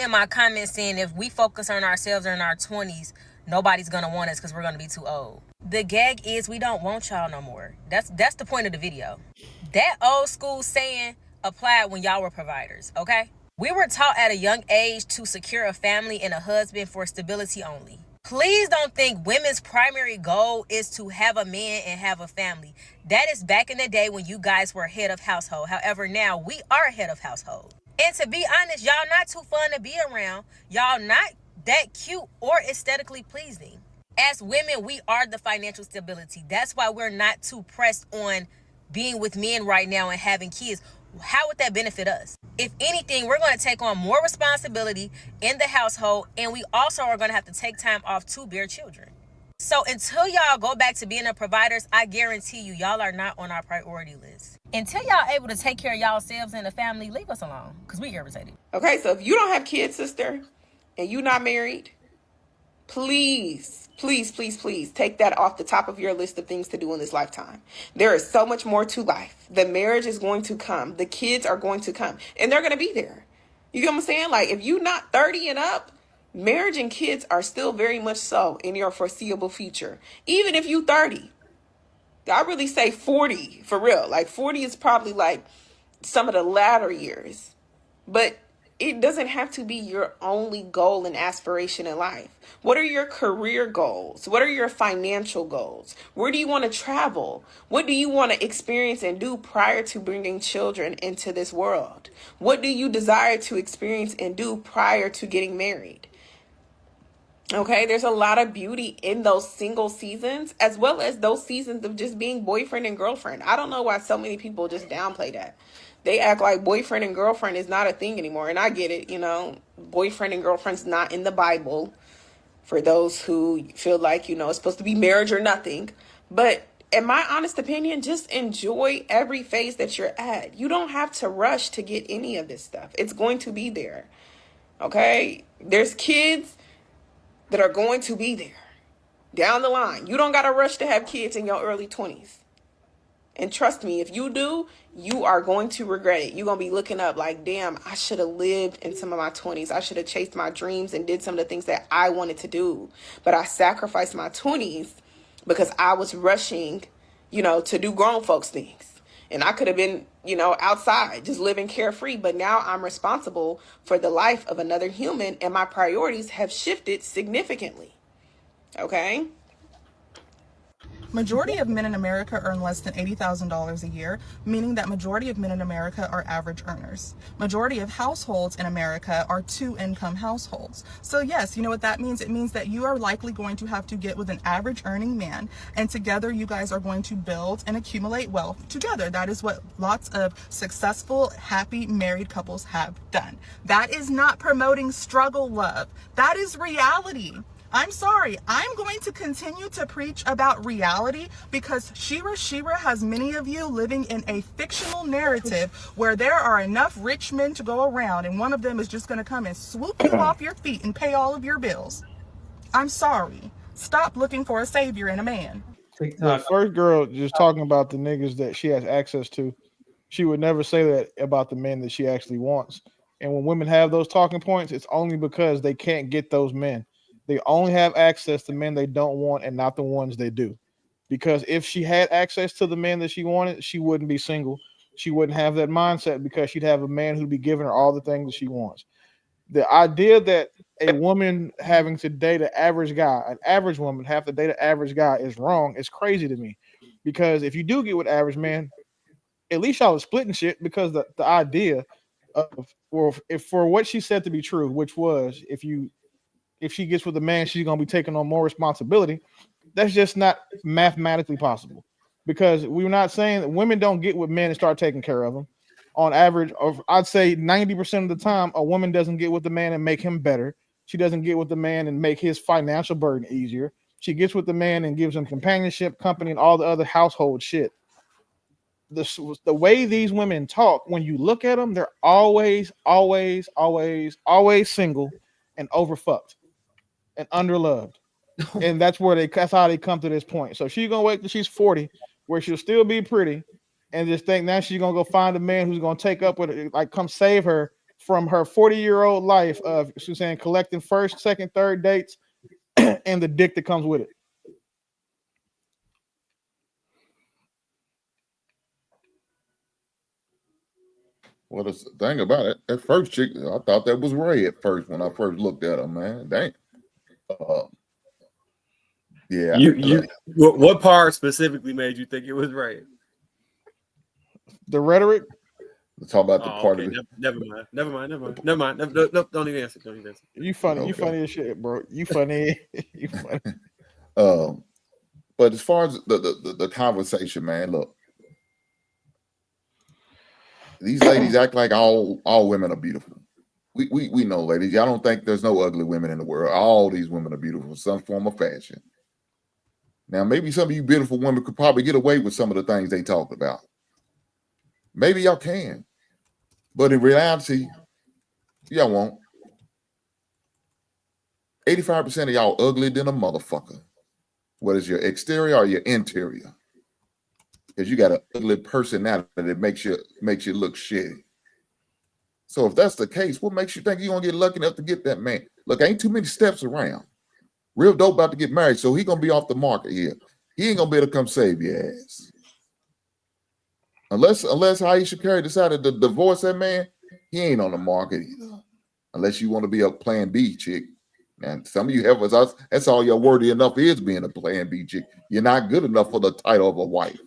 in my comments saying if we focus on ourselves in our 20s, nobody's gonna want us because we're gonna be too old. The gag is we don't want y'all no more. That's the point of the video. That old school saying applied when y'all were providers, okay? We were taught at a young age to secure a family and a husband for stability only. Please don't think women's primary goal is to have a man and have a family. That is back in the day when you guys were head of household. However, now we are head of household. And to be honest, y'all not too fun to be around. Y'all not that cute or aesthetically pleasing. As women, we are the financial stability. That's why we're not too pressed on being with men right now and having kids. How would that benefit us? If anything, we're going to take on more responsibility in the household, and we also are going to have to take time off to bear children. So until y'all go back to being the providers, I guarantee you, y'all are not on our priority list. Until y'all able to take care of y'allselves and the family, leave us alone, because we irritated. Okay, so if you don't have kids, sister, and you're not married, please, please, please, please take that off the top of your list of things to do in this lifetime. There is so much more to life. The marriage is going to come. The kids are going to come, and they're going to be there. You get what I'm saying? Like, if you're not 30 and up, marriage and kids are still very much so in your foreseeable future. Even if you 30, I really say 40 for real. Like 40 is probably like some of the latter years, but it doesn't have to be your only goal and aspiration in life. What are your career goals? What are your financial goals? Where do you want to travel? What do you want to experience and do prior to bringing children into this world? What do you desire to experience and do prior to getting married? Okay, there's a lot of beauty in those single seasons, as well as those seasons of just being boyfriend and girlfriend. I don't know why so many people just downplay that. They act like boyfriend and girlfriend is not a thing anymore. And I get it, you know, boyfriend and girlfriend's not in the Bible for those who feel like, you know, it's supposed to be marriage or nothing. But in my honest opinion, just enjoy every phase that you're at. You don't have to rush to get any of this stuff. It's going to be there. Okay, there's kids that are going to be there down the line. You don't got to rush to have kids in your early 20s. And trust me, if you do, you are going to regret it. You're going to be looking up like, damn, I should have lived in some of my 20s. I should have chased my dreams and did some of the things that I wanted to do. But I sacrificed my 20s because I was rushing, you know, to do grown folks things. And I could have been, you know, outside just living carefree. But now I'm responsible for the life of another human, and my priorities have shifted significantly. Okay? Majority of men in America earn less than $80,000 a year, meaning that majority of men in America are average earners. Majority of households in America are two-income households. So yes, you know what that means? It means that you are likely going to have to get with an average earning man, and together you guys are going to build and accumulate wealth together. That is what lots of successful, happy married couples have done. That is not promoting struggle love. That is reality. I'm sorry, I'm going to continue to preach about reality because Shira has many of you living in a fictional narrative where there are enough rich men to go around, and one of them is just going to come and swoop you off your feet and pay all of your bills. I'm sorry. Stop looking for a savior in a man. The first girl just talking about the niggas that she has access to, she would never say that about the men that she actually wants. And when women have those talking points, it's only because they can't get those men. They only have access to men they don't want and not the ones they do. Because if she had access to the men that she wanted, she wouldn't be single. She wouldn't have that mindset because she'd have a man who'd be giving her all the things that she wants. The idea that a woman having to date an average guy, an average woman have to date an average guy is wrong. It's crazy to me. Because if you do get with average man, at least y'all are splitting shit, because the idea of, or if for what she said to be true, which was if she gets with a man, she's going to be taking on more responsibility. That's just not mathematically possible, because we're not saying that women don't get with men and start taking care of them. On average, I'd say 90% of the time, a woman doesn't get with the man and make him better. She doesn't get with the man and make his financial burden easier. She gets with the man and gives him companionship, company, and all the other household shit. The way these women talk, when you look at them, they're always single and overfucked and underloved. And that's how they come to this point. So she's gonna wait till she's 40, where she'll still be pretty, and just think now she's gonna go find a man who's gonna take up with it, like come save her from her 40-year-old life of, she's saying, collecting first, second, third dates and the dick that comes with it. Well, the thing about it, that first chick, I thought that was Ray at first when I first looked at her, man. Dang. Yeah. What part specifically made you think it was Ray? The rhetoric. Talk about the part okay. of it. Never mind. Don't even answer. You funny. Okay. You funny as shit, bro. You funny. You funny. But as far as the conversation, man, look, these ladies act like all women are beautiful. We know, ladies. Y'all don't think there's no ugly women in the world. All these women are beautiful in some form of fashion. Now, maybe some of you beautiful women could probably get away with some of the things they talk about. Maybe y'all can. But in reality, y'all won't. 85% of y'all ugly than a motherfucker. Whether it's your exterior or your interior. Because you got an ugly personality that makes you look shitty. So if that's the case, what makes you think you're going to get lucky enough to get that man? Look, ain't too many steps around. Real dope about to get married, so he going to be off the market here. He ain't going to be able to come save your ass. Unless Aisha Curry decided to divorce that man, he ain't on the market either. Unless you want to be a plan B chick. And some of you have us, that's all you're worthy enough is being a plan B chick. You're not good enough for the title of a wife.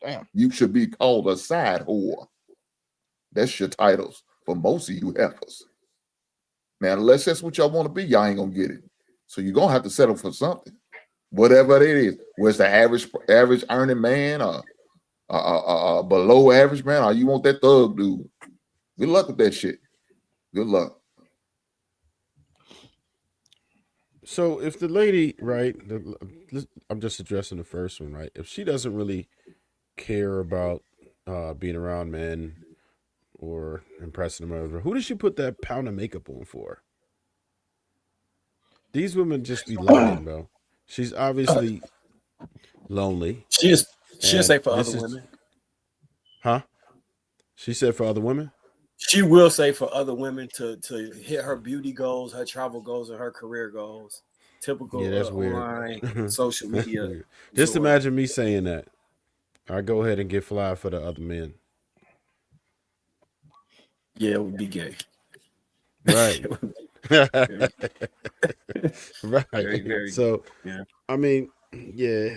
Damn. You should be called a side whore. That's your titles for most of you heifers. Now, unless that's what y'all want to be, y'all ain't gonna get it. So you're gonna have to settle for something, whatever it is. Where's the average earning man, or below average man, or you want that thug dude? Good luck with that shit. Good luck. So if the lady, right, I'm just addressing the first one, right? If she doesn't really care about being around men or impressing them, who does she put that pound of makeup on for? These women just be lying, bro. She's obviously lonely. She'll and say for this other is, women. huh? She said for other women. She will say for other women to hit her beauty goals, her travel goals, and her career goals. Typical Yeah, that's weird. online social That's media. weird. Just imagine me saying that. I go ahead and get fly for the other men. Yeah, it would be gay. Right. Right. Very So, yeah. I mean, yeah,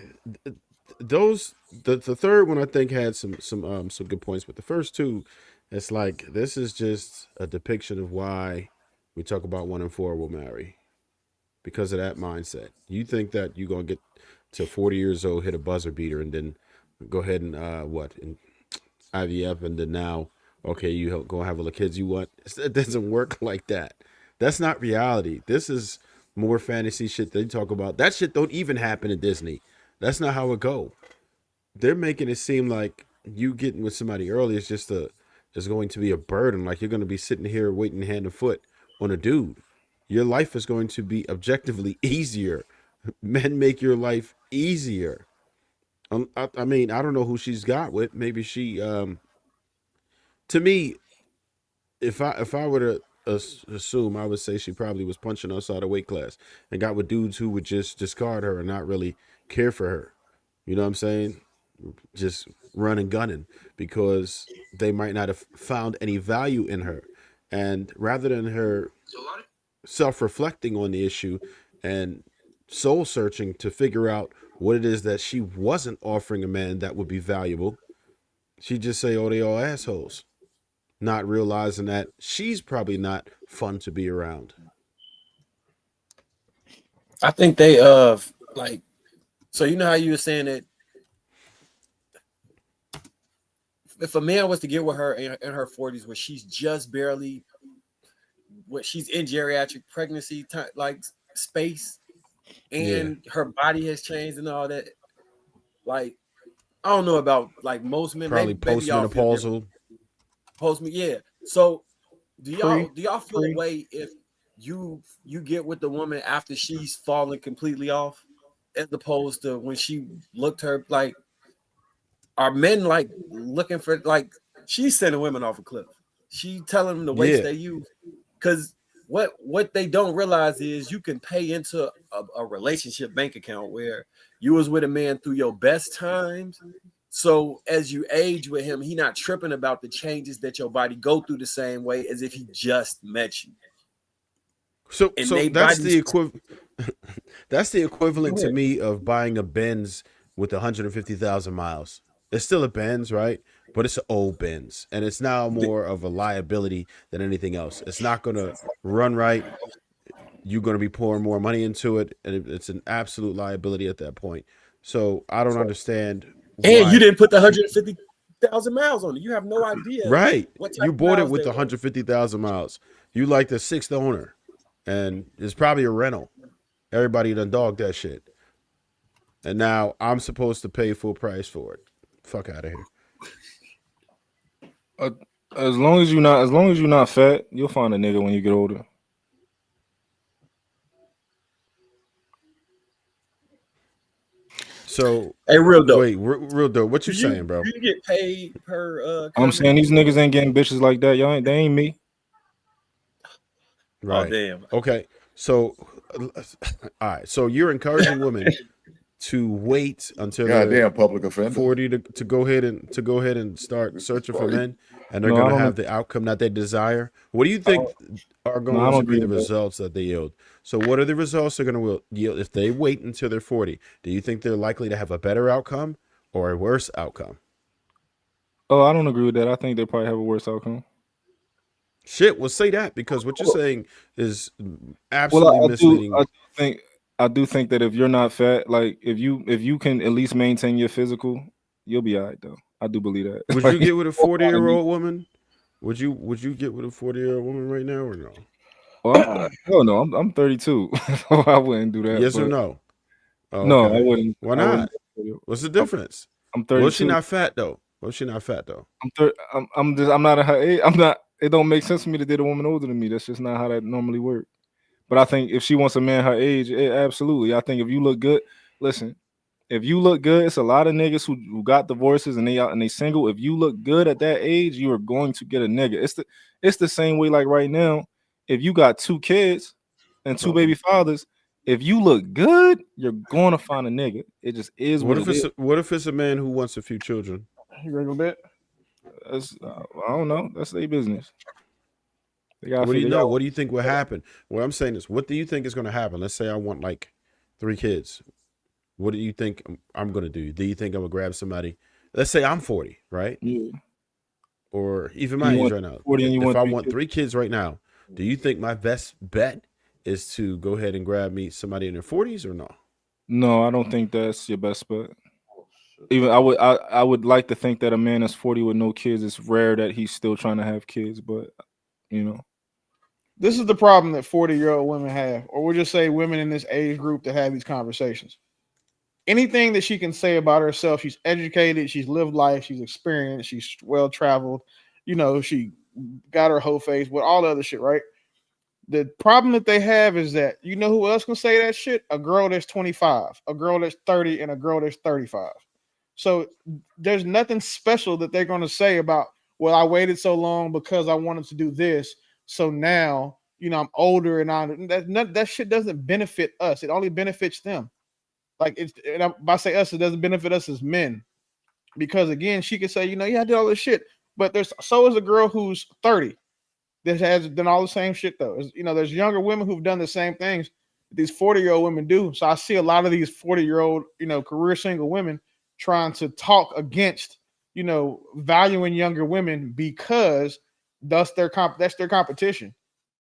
those the third one I think had some good points, but the first two, it's like this is just a depiction of why we talk about 1 in 4 will marry because of that mindset. You think that you're gonna get to 40 years old, hit a buzzer beater, and then go ahead and and IVF, and then now okay, you go have all the kids you want. It doesn't work like that. That's not reality. This is more fantasy shit they talk about. That shit don't even happen in Disney. That's not how it go. They're making it seem like you getting with somebody early is going to be a burden. Like you're going to be sitting here waiting hand and foot on a dude. Your life is going to be objectively easier. Men make your life easier. I mean, I don't know who she's got with. Maybe she. To me, if I were to assume, I would say she probably was punching outside of weight class and got with dudes who would just discard her and not really care for her. You know what I'm saying? Just run and gunning because they might not have found any value in her. And rather than her self-reflecting on the issue and soul searching to figure out what it is that she wasn't offering a man that would be valuable, she just say, "Oh, they all assholes," not realizing that she's probably not fun to be around. I think they like, so you know how you were saying that if a man was to get with her in her 40s where she's just barely, what she's in geriatric pregnancy like space, and her body has changed and all that, like I don't know about like most men, Probably maybe y'all feel different. postmenopausal. Yeah. So do Pre. y'all feel a way if you get with the woman after she's fallen completely off, as opposed to when she looked her like, are men like looking for, like she's sending women off a cliff? She telling them the weights they use. Because what they don't realize is you can pay into a relationship bank account where you was with a man through your best times. So as you age with him, he not tripping about the changes that your body go through the same way as if he just met you. So that's the equivalent. That's the equivalent to me of buying a Benz with 150,000 miles. It's still a Benz, right? But it's an old Benz, and it's now more of a liability than anything else. It's not going to run right. You're going to be pouring more money into it, and it's an absolute liability at that point. So I don't understand why. And you didn't put the 150,000 miles on it. You have no idea. Right. What type You bought it of with 150,000 miles. You like the sixth owner, and it's probably a rental. Everybody done dogged that shit. And now I'm supposed to pay full price for it. Fuck out of here. As long as you're not fat, you'll find a nigga when you get older. So hey, real dope. Wait, real dope. What you saying, bro? You get paid per I'm saying these niggas ain't getting bitches like that. Y'all they ain't me. Right. Oh, damn. Okay. So all right. So you're encouraging women to wait until goddamn public offender 40 to go ahead and start searching for men, and they're gonna have the outcome that they desire. What do you think are going to be the results that they yield? So what are the results they're going to yield if they wait until they're 40? Do you think they're likely to have a better outcome or a worse outcome? Oh, I don't agree with that. I think they probably have a worse outcome. Shit, well, say that, because what you're saying is absolutely misleading. I do think that if you're not fat, like if you can at least maintain your physical, you'll be all right though. I do believe that. Would you get with a 40-year-old woman? Would you get with a 40-year-old woman right now or no? Well, hell no, I'm 32. So I wouldn't do that. Yes or no? Oh, no, okay. I wouldn't. Why not? What's the difference? I'm 32. Was she not fat though? I'm not at her age. I'm not. It don't make sense for me to date a woman older than me. That's just not how that normally works. But I think if she wants a man her age, absolutely. I think if you look good, listen. If you look good, it's a lot of niggas who got divorces and they single. If you look good at that age, you are going to get a nigga. It's the same way. Like right now, if you got 2 kids and 2 baby fathers, if you look good, you're going to find a nigga. It just is what it is. What if it's a man who wants a few children? You ready to bet? I don't know. That's their business. What do you know? What do you think will happen? What I'm saying is, what do you think is going to happen? Let's say I want like 3 kids. What do you think I'm going to do? Do you think I'm going to grab somebody? Let's say I'm 40, right? Yeah. Or even my age right now. If I want 3 kids right now, do you think my best bet is to go ahead and grab me somebody in their 40s or no? No, I don't think that's your best bet. Even I would like to think that a man that's 40 with no kids, it's rare that he's still trying to have kids, but you know. This is the problem that 40-year-old women have, or we'll just say women in this age group that have these conversations. Anything that she can say about herself, she's educated, she's lived life, she's experienced, she's well-traveled, she got her whole face with all the other shit, right? The problem that they have is that, who else can say that shit? A girl that's 25, a girl that's 30, and a girl that's 35. So there's nothing special that they're going to say about, well, I waited so long because I wanted to do this. So now, I'm older and that shit doesn't benefit us. It only benefits them. Like if I say us, it doesn't benefit us as men. Because again, she could say, yeah, I did all this shit. But so is a girl who's 30 that has done all the same shit though. There's younger women who've done the same things that these 40-year-old women do. So I see a lot of these 40-year-old, career single women trying to talk against, valuing younger women because that's their competition.